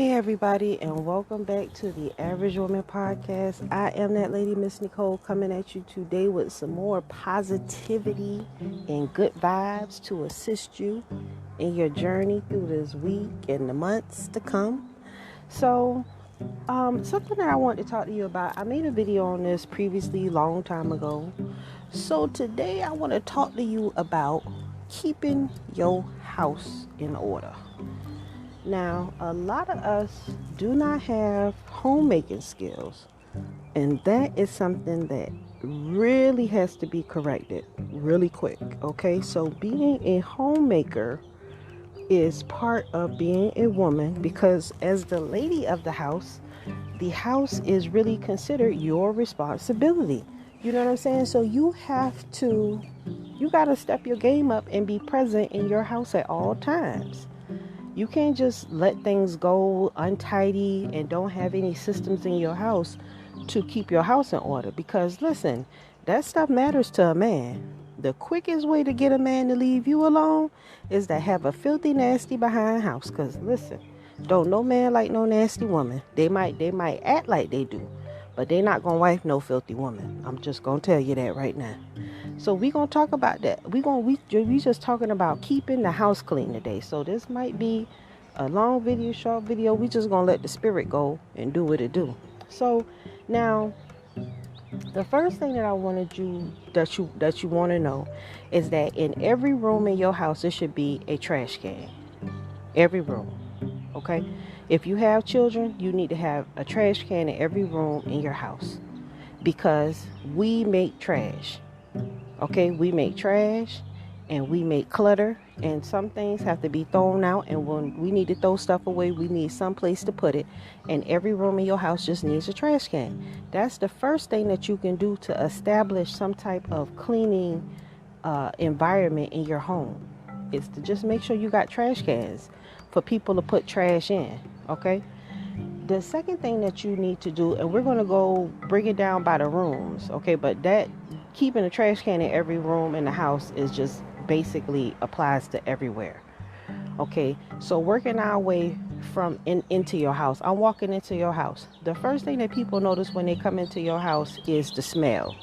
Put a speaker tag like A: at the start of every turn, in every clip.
A: Hey everybody, and welcome back to the Average Woman Podcast. I am that lady, Miss Nicole, coming at you today with some more positivity and good vibes to assist you in your journey through this week and the months to come. So, something that I want to talk to you about. I made a video on this previously, long time ago. So today I want to talk to you about keeping your house in order. Now, a lot of us do not have homemaking skills, and that is something that really has to be corrected really quick. Okay, so being a homemaker is part of being a woman because, as the lady of the house is really considered your responsibility. You know what I'm saying? So you got to step your game up and be present in your house at all times. You can't just let things go untidy and don't have any systems in your house to keep your house in order. Because listen, that stuff matters to a man. The quickest way to get a man to leave you alone is to have a filthy, nasty behind house. Because listen, don't no man like no nasty woman. They might act like they do, but they not gonna wife no filthy woman. I'm just gonna tell you that right now. So we gonna talk about that. We just talking about keeping the house clean today. So this might be a long video, short video. We just gonna let the spirit go and do what it do. So now, the first thing that I wanted you want to know is that in every room in your house there should be a trash can. Every room, okay? If you have children, you need to have a trash can in every room in your house because we make trash. Okay, we make trash and we make clutter, and some things have to be thrown out, and when we need to throw stuff away, we need some place to put it, and every room in your house just needs a trash can. That's the first thing that you can do to establish some type of cleaning environment in your home, is to just make sure you got trash cans for people to put trash in. Okay, the second thing that you need to do, and we're going to go bring it down by the rooms, okay, but that keeping a trash can in every room in the house is just basically applies to everywhere. Okay, so working our way from into your house, I'm walking into your house. The first thing that people notice when they come into your house is the smell.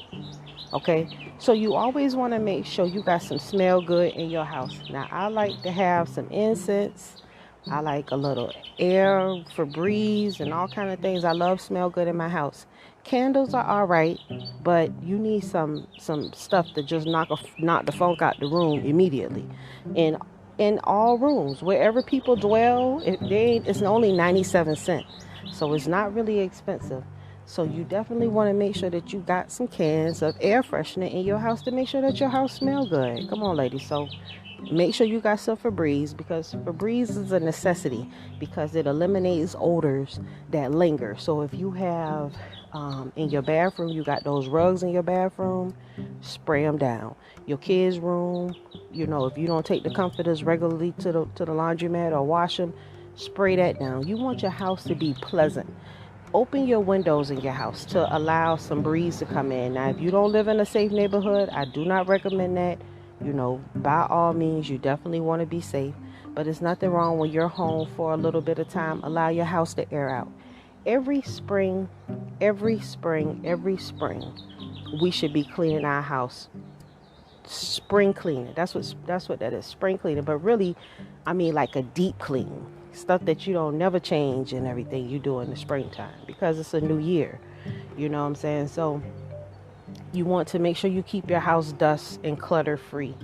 A: Okay, so you always want to make sure you got some smell good in your house. Now, I like to have some incense. I like a little air, Febreze, and all kind of things. I love smell good in my house. Candles are all right, but you need some stuff to just knock the funk out the room immediately. And in all rooms, wherever people dwell, it's only 97 cents, so it's not really expensive. So you definitely want to make sure that you got some cans of air freshener in your house to make sure that your house smell good. Come on, ladies. So make sure you got some Febreze, because Febreze is a necessity because it eliminates odors that linger. So if you have in your bathroom, you got those rugs in your bathroom, spray them down. Your kids' room, if you don't take the comforters regularly to the laundromat or wash them, spray that down. You want your house to be pleasant. Open your windows in your house to allow some breeze to come in. Now, if you don't live in a safe neighborhood, I do not recommend that. By all means, you definitely want to be safe, but there's nothing wrong when you're home for a little bit of time. Allow your house to air out. Every spring, we should be cleaning our house. Spring cleaning. That's what that is. Spring cleaning. But really, I mean like a deep clean. Stuff that you don't never change and everything you do in the springtime because it's a new year. You know what I'm saying? So you want to make sure you keep your house dust and clutter free.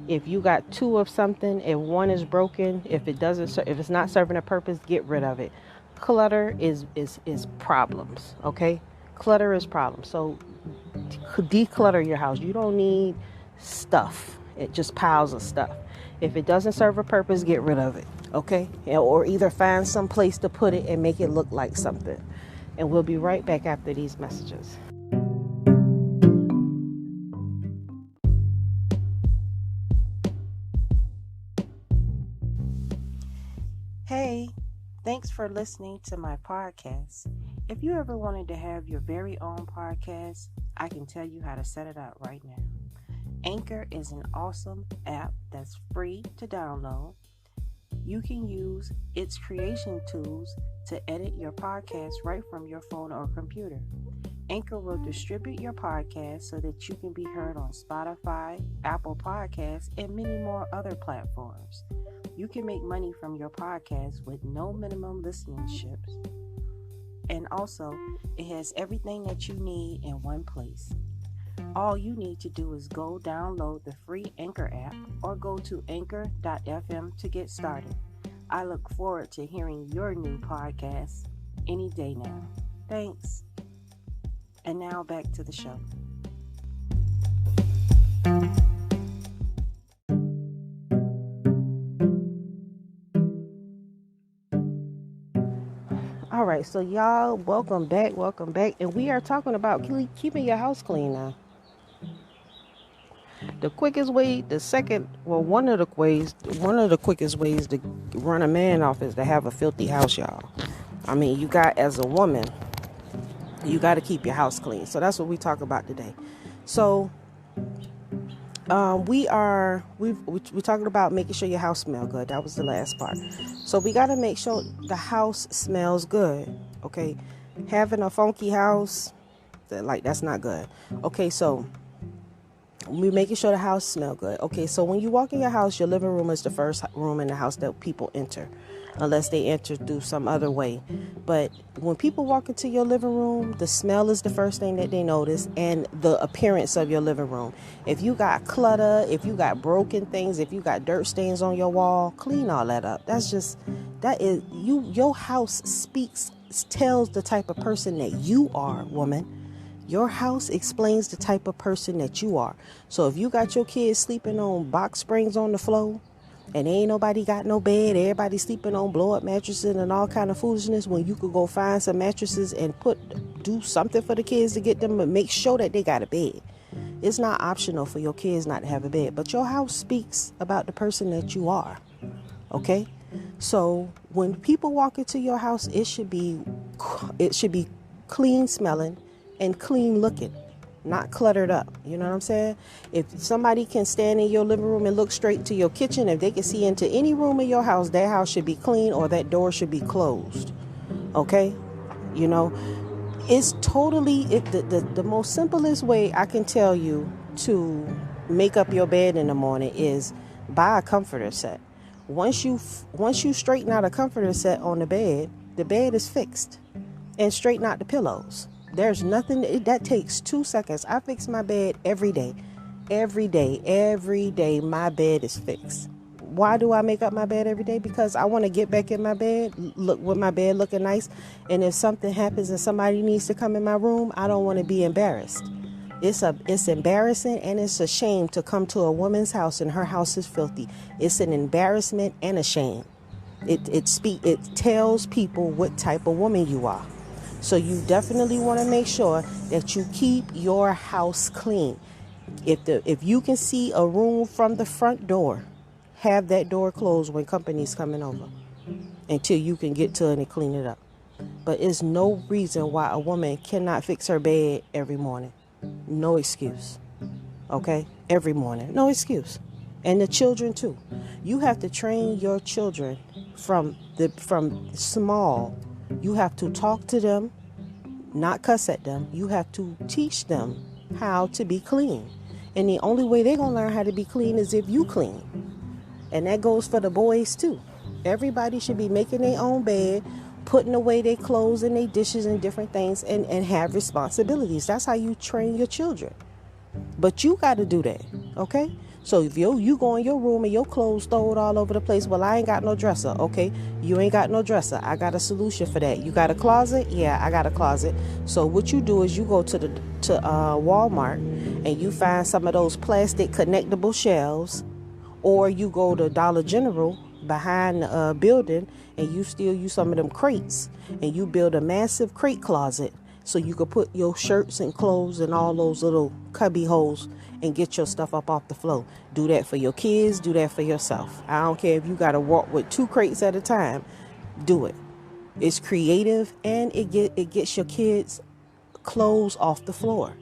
A: If you got two of something, if one is broken, if it's not serving a purpose, get rid of it. Clutter is problems. Okay, clutter is problems. So declutter your house. You don't need stuff. It just piles of stuff. If it doesn't serve a purpose, get rid of it. Okay, or either find some place to put it and make it look like something. And we'll be right back after these messages. Hey, thanks for listening to my podcast. If you ever wanted to have your very own podcast, I can tell you how to set it up right now. Anchor is an awesome app that's free to download. You can use its creation tools to edit your podcast right from your phone or computer. Anchor will distribute your podcast so that you can be heard on Spotify, Apple Podcasts, and many more other platforms. You can make money from your podcast with no minimum listenerships. And also, it has everything that you need in one place. All you need to do is go download the free Anchor app or go to anchor.fm to get started. I look forward to hearing your new podcast any day now. Thanks. And now back to the show. All right, so y'all, welcome back. And we are talking about keeping your house clean now. The quickest way, one of the quickest ways to run a man off is to have a filthy house, y'all. I mean, as a woman, you got to keep your house clean. So that's what we talk about today. So we're talking about making sure your house smells good. That was the last part. So we got to make sure the house smells good. Okay, having a funky house, that's not good. Okay, so we're making sure the house smells good. Okay, so when you walk in your house, your living room is the first room in the house that people enter, unless they enter through some other way. But when people walk into your living room, the smell is the first thing that they notice, and the appearance of your living room. If you got clutter, if you got broken things, if you got dirt stains on your wall, clean all that up. Your house tells the type of person that you are, woman. Your house explains the type of person that you are. So if you got your kids sleeping on box springs on the floor, and ain't nobody got no bed, everybody sleeping on blow-up mattresses and all kind of foolishness, when you could go find some mattresses and do something for the kids to get them, and make sure that they got a bed. It's not optional for your kids not to have a bed, but your house speaks about the person that you are. Okay? So when people walk into your house, it should be clean smelling and clean looking, not cluttered up. You know what I'm saying? If somebody can stand in your living room and look straight to your kitchen, if they can see into any room in your house, that house should be clean, or that door should be closed. Okay? You know, it's totally the most simplest way I can tell you to make up your bed in the morning is buy a comforter set. Once you straighten out a comforter set on the bed is fixed, and straighten out the pillows. There's nothing that takes 2 seconds. I fix my bed every day. Every day my bed is fixed. Why do I make up my bed every day? Because I want to get back in my bed, look with my bed looking nice. And if something happens and somebody needs to come in my room, I don't want to be embarrassed. It's embarrassing and it's a shame to come to a woman's house and her house is filthy. It's an embarrassment and a shame. It tells people what type of woman you are. So you definitely want to make sure that you keep your house clean. If you can see a room from the front door, have that door closed when company's coming over until you can get to it and clean it up. But there's no reason why a woman cannot fix her bed every morning. No excuse. Okay? Every morning. No excuse. And the children too. You have to train your children from small. You have to talk to them, not cuss at them. You have to teach them how to be clean. And the only way they're going to learn how to be clean is if you clean. And that goes for the boys too. Everybody should be making their own bed, putting away their clothes and their dishes and different things, and have responsibilities. That's how you train your children. But you got to do that, okay? So if you go in your room and your clothes thrown all over the place, well, I ain't got no dresser. Okay, you ain't got no dresser. I got a solution for that. You got a closet? Yeah, I got a closet. So what you do is you go to Walmart and you find some of those plastic connectable shelves, or you go to Dollar General behind the building and you still use some of them crates, and you build a massive crate closet so you could put your shirts and clothes in all those little cubby holes and get your stuff up off the floor. Do that for your kids. Do that for yourself. I don't care if you got to walk with 2 crates at a time. Do it. It's creative, and it gets your kids' clothes off the floor.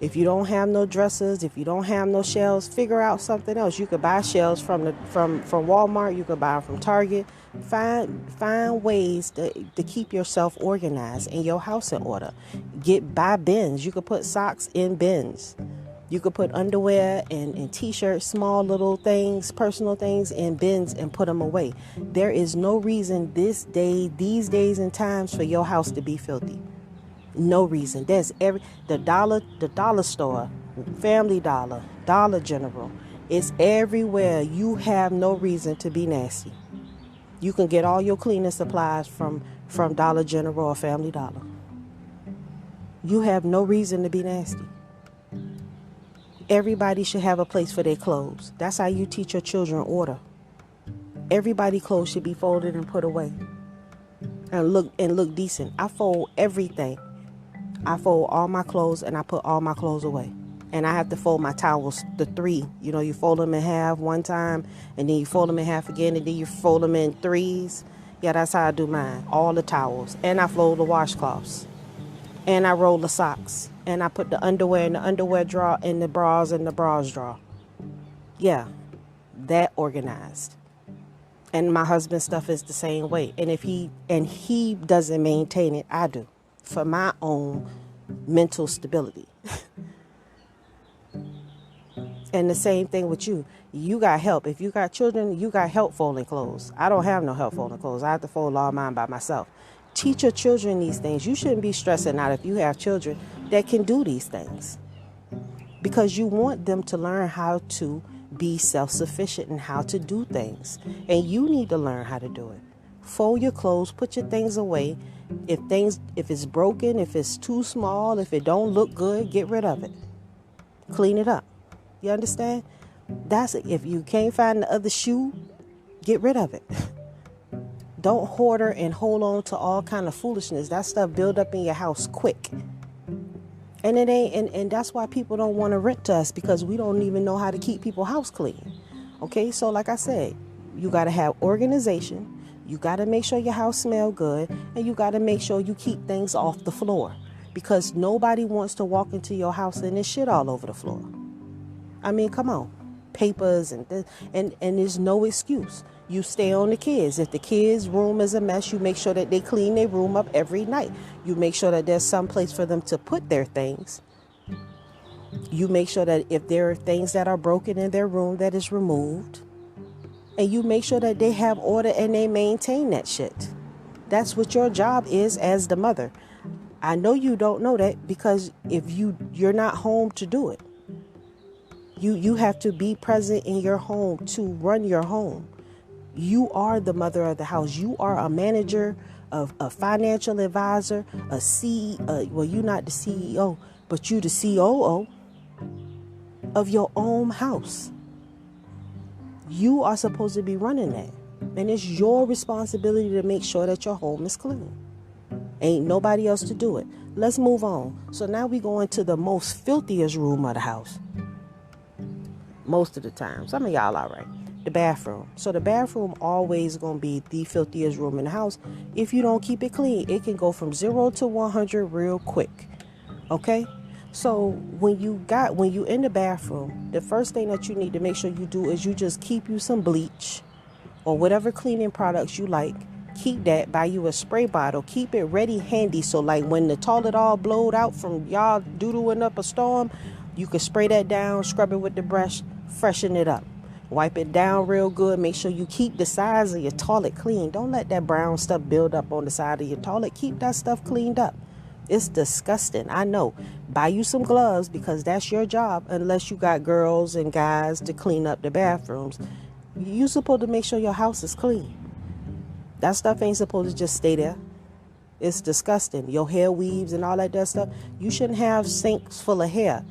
A: If you don't have no dressers, if you don't have no shelves, figure out something else. You could buy shelves from Walmart. You could buy them from Target. Find ways to keep yourself organized and your house in order. Buy bins. You could put socks in bins. You could put underwear and t-shirts, small little things, personal things in bins and put them away. There is no reason these days and times for your house to be filthy. No reason. There's the dollar store, Family Dollar, Dollar General. It's everywhere. You have no reason to be nasty. You can get all your cleaning supplies from Dollar General or Family Dollar. You have no reason to be nasty. Everybody should have a place for their clothes. That's how you teach your children order. Everybody's clothes should be folded and put away and look decent. I fold everything. I fold all my clothes and I put all my clothes away. And I have to fold my towels, the 3. You know, you fold them in half one time and then you fold them in half again and then you fold them in 3s. Yeah, that's how I do mine. All the towels. And I fold the washcloths. And I roll the socks. And I put the underwear in the underwear drawer and the bras in the bras drawer. Yeah, that organized. And my husband's stuff is the same way. And he doesn't maintain it, I do. For my own mental stability. And the same thing with you. You got help. If you got children, you got help folding clothes. I don't have no help folding clothes. I have to fold all mine by myself. Teach your children these things. You shouldn't be stressing out if you have children that can do these things. Because you want them to learn how to be self-sufficient and how to do things. And you need to learn how to do it. Fold your clothes, put your things away. If it's broken, if it's too small, if it don't look good, get rid of it. Clean it up. You understand? That's it. If you can't find the other shoe, get rid of it. Don't hoarder and hold on to all kind of foolishness. That stuff build up in your house quick. And it ain't, and that's why people don't want to rent to us, because we don't even know how to keep people's house clean. Okay, so like I said, you got to have organization. You got to make sure your house smell good, and you got to make sure you keep things off the floor, because nobody wants to walk into your house and there's shit all over the floor. I mean, come on, papers and there's no excuse. You stay on the kids. If the kids' room is a mess, you make sure that they clean their room up every night. You make sure that there's some place for them to put their things. You make sure that if there are things that are broken in their room, that is removed. And you make sure that they have order and they maintain that shit. That's what your job is as the mother. I know you don't know that, because if you're not home to do it. You have to be present in your home to run your home. You are the mother of the house. You are a manager, a financial advisor, a CEO. Well, you're not the CEO, but you the COO of your own house. You are supposed to be running that. And it's your responsibility to make sure that your home is clean. Ain't nobody else to do it. Let's move on. So now we go into the most filthiest room of the house. Most of the time. Some of y'all all right. The bathroom. So the bathroom always going to be the filthiest room in the house. If you don't keep it clean, it can go from 0 to 100 real quick. Okay? So when you in the bathroom, the first thing that you need to make sure you do is you just keep you some bleach or whatever cleaning products you like. Keep that. Buy you a spray bottle. Keep it ready handy. So like when the toilet all blowed out from y'all doodling up a storm, you can spray that down, scrub it with the brush, freshen it up. Wipe it down real good. Make sure you keep the sides of your toilet clean. Don't let that brown stuff build up on the side of your toilet. Keep that stuff cleaned up. It's disgusting. I know. Buy you some gloves, because that's your job, unless you got girls and guys to clean up the bathrooms. You're supposed to make sure your house is clean. That stuff ain't supposed to just stay there. It's disgusting. Your hair weaves and all that stuff. You shouldn't have sinks full of hair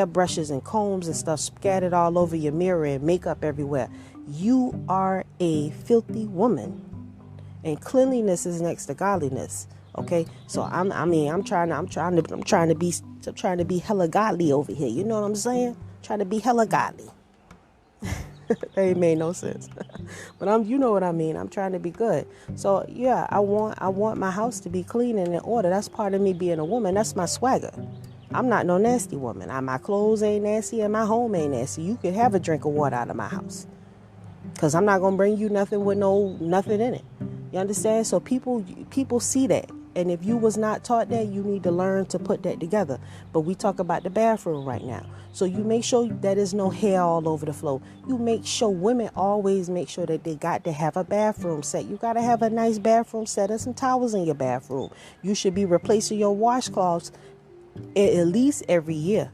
A: brushes and combs and stuff scattered all over your mirror and makeup everywhere. You are a filthy woman, and cleanliness is next to godliness. Okay, so I'm trying to be hella godly over here. You know what I'm saying? Trying to be hella godly. That ain't made no sense, but you know what I mean. I'm trying to be good. So yeah, I want my house to be clean and in order. That's part of me being a woman. That's my swagger. I'm not no nasty woman. My clothes ain't nasty and my home ain't nasty. You can have a drink of water out of my house. Because I'm not going to bring you nothing with nothing in it. You understand? So people see that. And if you was not taught that, you need to learn to put that together. But we talk about the bathroom right now. So you make sure that there's no hair all over the floor. You make sure, women always make sure that they got to have a bathroom set. You got to have a nice bathroom set and some towels in your bathroom. You should be replacing your washcloths at least every year.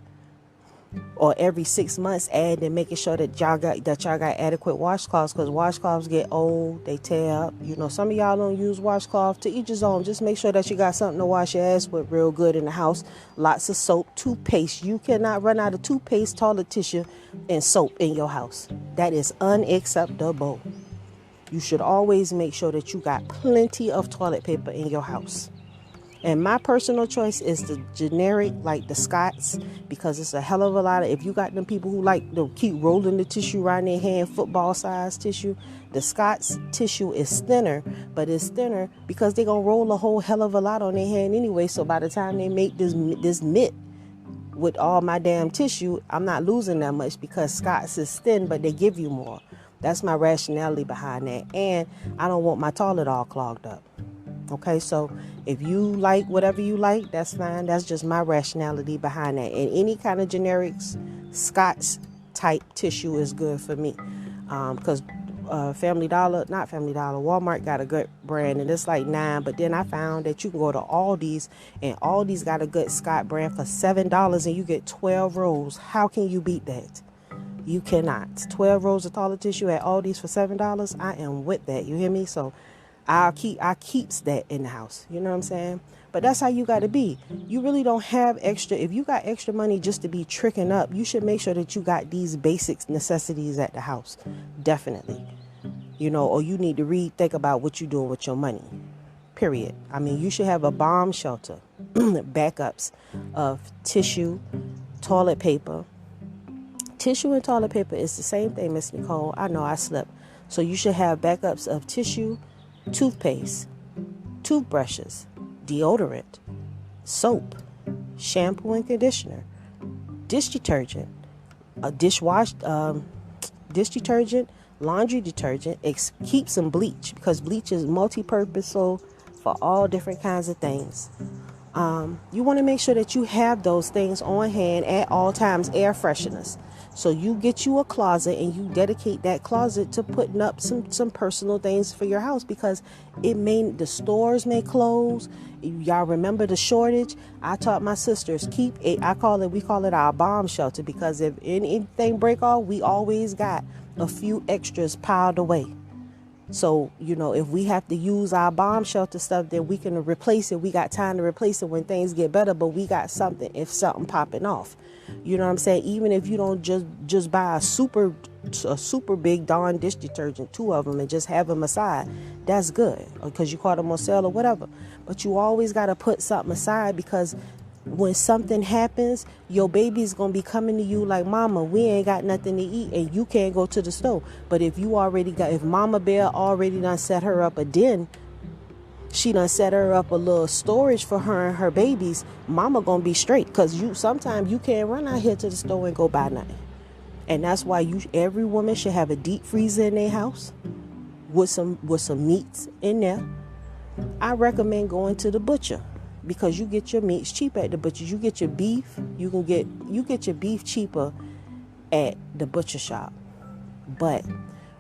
A: Or every 6 months, add and making sure that y'all got adequate washcloths, because washcloths get old, they tear up. You know, some of y'all don't use washcloth. To each his own. Just make sure that you got something to wash your ass with real good in the house. Lots of soap, toothpaste. You cannot run out of toothpaste, toilet tissue, and soap in your house. That is unacceptable. You should always make sure that you got plenty of toilet paper in your house. And my personal choice is the generic, like the Scott's, because it's a hell of a lot of, if you got them people who like to keep rolling the tissue around their hand, football size tissue, the Scott's tissue is thinner, but it's thinner because they're going to roll a whole hell of a lot on their hand anyway. So by the time they make this mitt with all my damn tissue, I'm not losing that much because Scott's is thin, but they give you more. That's my rationality behind that. And I don't want my toilet all clogged up. Okay, so if you like whatever you like, that's fine. That's just my rationality behind that. And any kind of generics, Scott's type tissue is good for me. Because Walmart got a good brand and it's like $9. But then I found that you can go to Aldi's and Aldi's got a good Scott brand for $7 and you get 12 rolls. How can you beat that? You cannot. 12 rolls of toilet tissue at Aldi's for $7. I am with that. You hear me? So I keeps that in the house. You know what I'm saying? But that's how you got to be. You really don't have extra. If you got extra money just to be tricking up, you should make sure that you got these basic necessities at the house. Definitely. You know, or you need to rethink about what you're doing with your money. Period. I mean, you should have a bomb shelter, backups of tissue, toilet paper. Tissue and toilet paper is the same thing, Miss Nicole. I know I slept. So you should have backups of tissue, toothpaste, toothbrushes, deodorant, soap, shampoo and conditioner, dish detergent, dish detergent, laundry detergent. Keep some bleach because bleach is multi-purpose, so for all different kinds of things. You want to make sure that you have those things on hand at all times. Air fresheners. So you get you a closet and you dedicate that closet to putting up some personal things for your house, because the stores may close. Y'all remember the shortage? I taught my sisters we call it our bomb shelter, because if anything break off, we always got a few extras piled away. So, you know, if we have to use our bomb shelter stuff, then we can replace it. We got time to replace it when things get better, but we got something if something popping off. You know what I'm saying? Even if you don't just buy a super big Dawn dish detergent, 2 of them, and just have them aside, that's good, because you caught them on sale or whatever. But you always got to put something aside, because when something happens, your baby's going to be coming to you like, Mama, we ain't got nothing to eat, and you can't go to the store. But if Mama Bear already done set her up a den, she done set her up a little storage for her and her babies, Mama going to be straight, because sometimes you can't run out here to the store and go buy nothing. And that's why every woman should have a deep freezer in their house with some meats in there. I recommend going to the butcher, because you get your meats cheap at the butcher. You get your beef, you get your beef cheaper at the butcher shop. But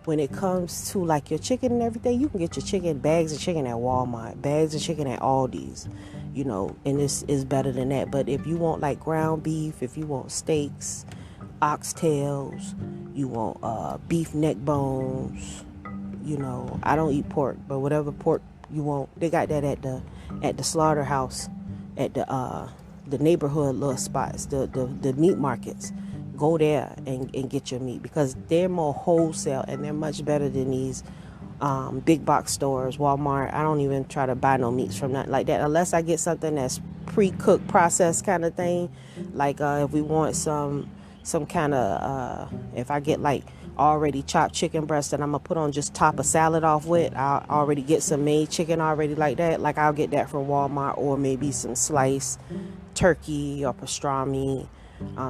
A: when it comes to like your chicken and everything, you can get your bags of chicken at Walmart, bags of chicken at Aldi's, you know, and this is better than that. But if you want like ground beef, if you want steaks, oxtails, you want beef neck bones, you know, I don't eat pork, but whatever pork you want, they got that at the slaughterhouse, at the neighborhood little spots, the meat markets. Go there and get your meat, because they're more wholesale and they're much better than these big box stores, Walmart. I don't even try to buy no meats from nothing like that unless I get something that's pre-cooked, processed kind of thing. Like if we want some kind of if I get like already chopped chicken breast that I'm going to put on just top a salad off with. I'll already get some made chicken already like that. Like I'll get that from Walmart, or maybe some sliced turkey or pastrami,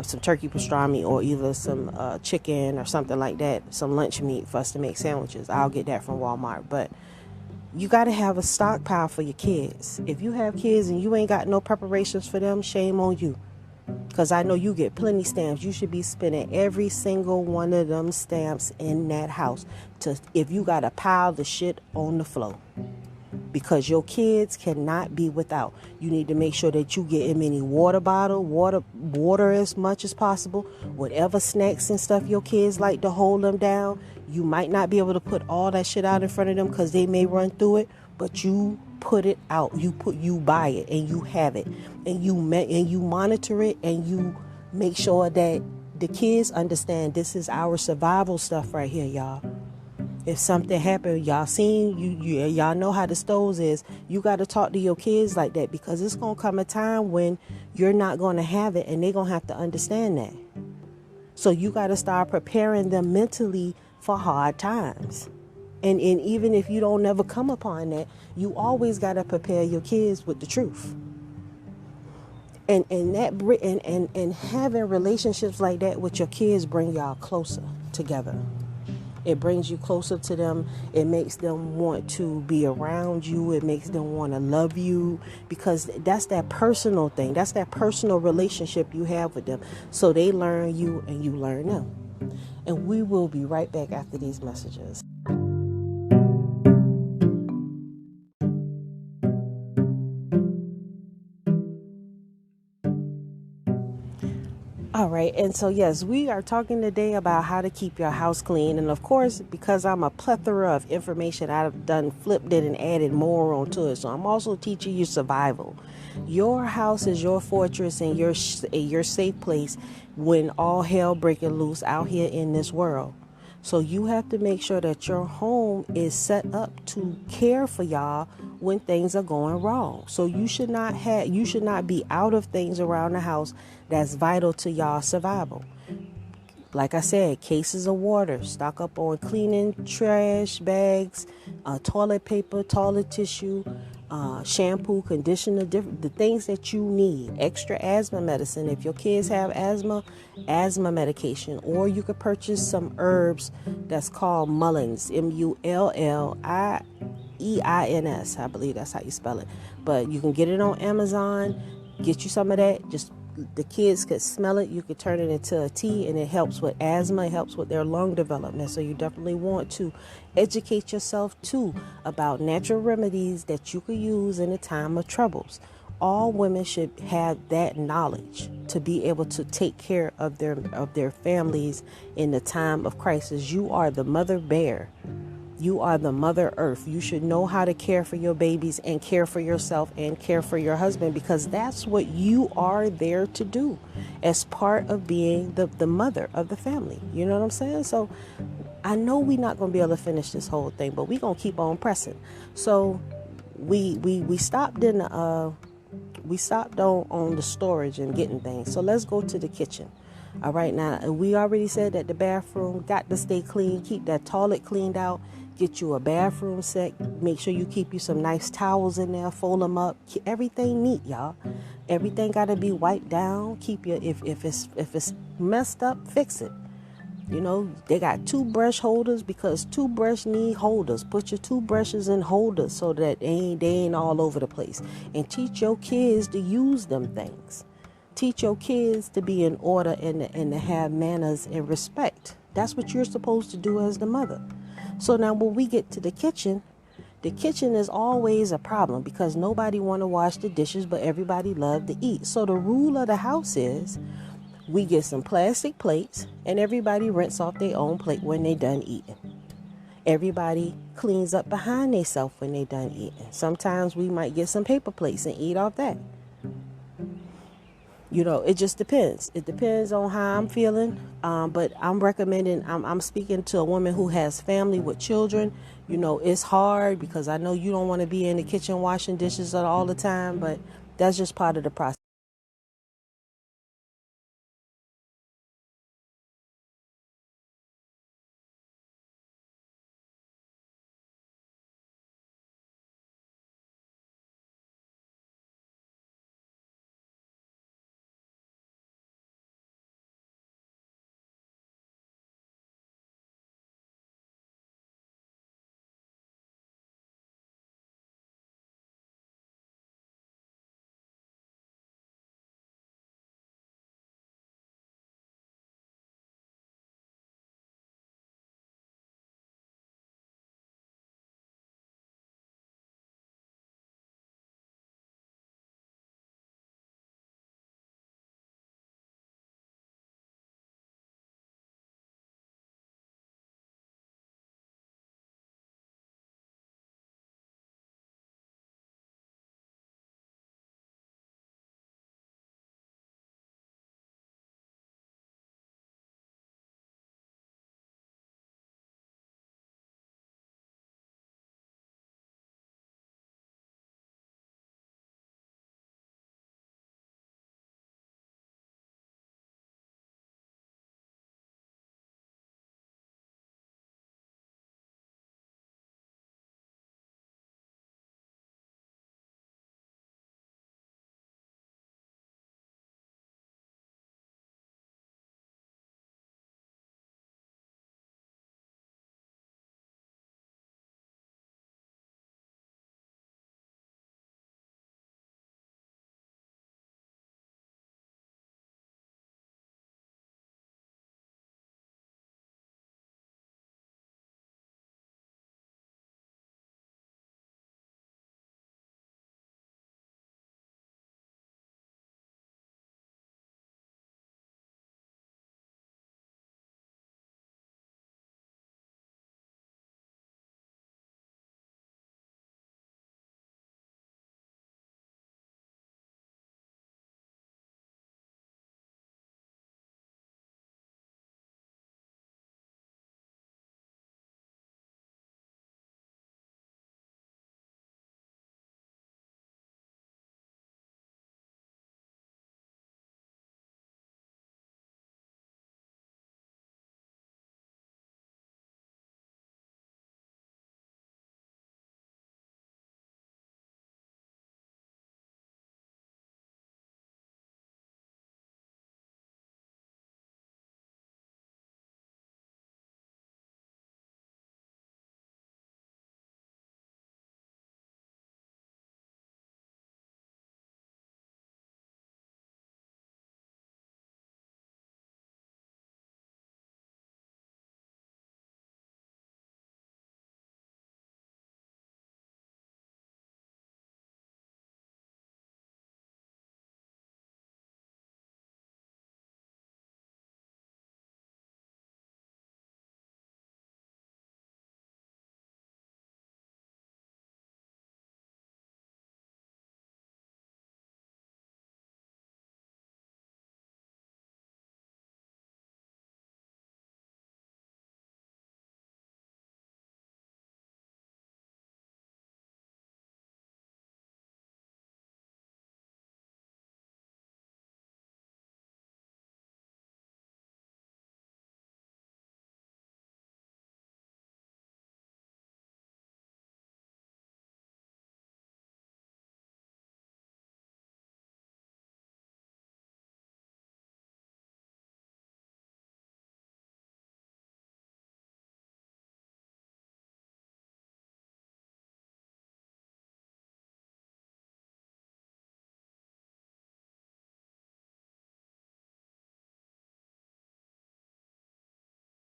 A: some turkey pastrami, or either some chicken or something like that, some lunch meat for us to make sandwiches. I'll get that from Walmart. But you got to have a stockpile for your kids. If you have kids and you ain't got no preparations for them, shame on you. Because I know you get plenty stamps. You should be spending every single one of them stamps in that house. If you got to pile the shit on the floor. Because your kids cannot be without. You need to make sure that you get in many water as much as possible. Whatever snacks and stuff your kids like to hold them down. You might not be able to put all that shit out in front of them because they may run through it, but you put it out. You buy it and you have it, and you monitor it, and you make sure that the kids understand this is our survival stuff right here, y'all. If something happened, y'all know how the stoves is. You got to talk to your kids like that, because it's going to come a time when you're not going to have it, and they're going to have to understand that. So you got to start preparing them mentally for hard times. And even if you don't never come upon that, you always got to prepare your kids with the truth. And having relationships like that with your kids bring y'all closer together. It brings you closer to them. It makes them want to be around you. It makes them want to love you, because that's that personal thing. That's that personal relationship you have with them. So they learn you and you learn them. And we will be right back after these messages. All right, and so yes, we are talking today about how to keep your house clean. And of course, because I'm a plethora of information, I've done flipped it and added more onto it. So I'm also teaching you survival. Your house is your fortress and your safe place when all hell breaking loose out here in this world. So you have to make sure that your home is set up to care for y'all when things are going wrong. So you should not be out of things around the house that's vital to y'all survival. Like I said, cases of water, stock up on cleaning trash bags, toilet paper, toilet tissue, shampoo, conditioner, the things that you need. Extra asthma medicine. If your kids have asthma medication. Or you could purchase some herbs that's called mullins, Mullieins. I believe that's how you spell it. But you can get it on Amazon. Get you some of that. Just the kids could smell it. You could turn it into a tea, and it helps with asthma. It helps with their lung development. So you definitely want to educate yourself too about natural remedies that you could use in a time of troubles. All women should have that knowledge to be able to take care of their families in the time of crisis. You are the mother bear. You are the mother earth. You should know how to care for your babies and care for yourself and care for your husband, because that's what you are there to do as part of being the mother of the family. You know what I'm saying? So I know we're not going to be able to finish this whole thing, but we're going to keep on pressing. So we stopped on the storage and getting things. So let's go to the kitchen. All right, now we already said that the bathroom got to stay clean. Keep that toilet cleaned out. Get you a bathroom set. Make sure you keep you some nice towels in there. Fold them up. Keep everything neat, y'all. Everything got to be wiped down. Keep your if it's messed up, fix it. You know, they got toothbrush holders, because toothbrush need holders. Put your toothbrushes in holders so that they ain't all over the place. And teach your kids to use them things. Teach your kids to be in order and to have manners and respect. That's what you're supposed to do as the mother. So now when we get to the kitchen is always a problem, because nobody want to wash the dishes, but everybody love to eat. So the rule of the house is we get some plastic plates and everybody rinse off their own plate when they done eating. Everybody cleans up behind themselves when they done eating. Sometimes we might get some paper plates and eat off that. You know, it just depends. It depends on how I'm feeling. But I'm recommending, I'm speaking to a woman who has family with children. You know, it's hard, because I know you don't want to be in the kitchen washing dishes all the time, but that's just part of the process.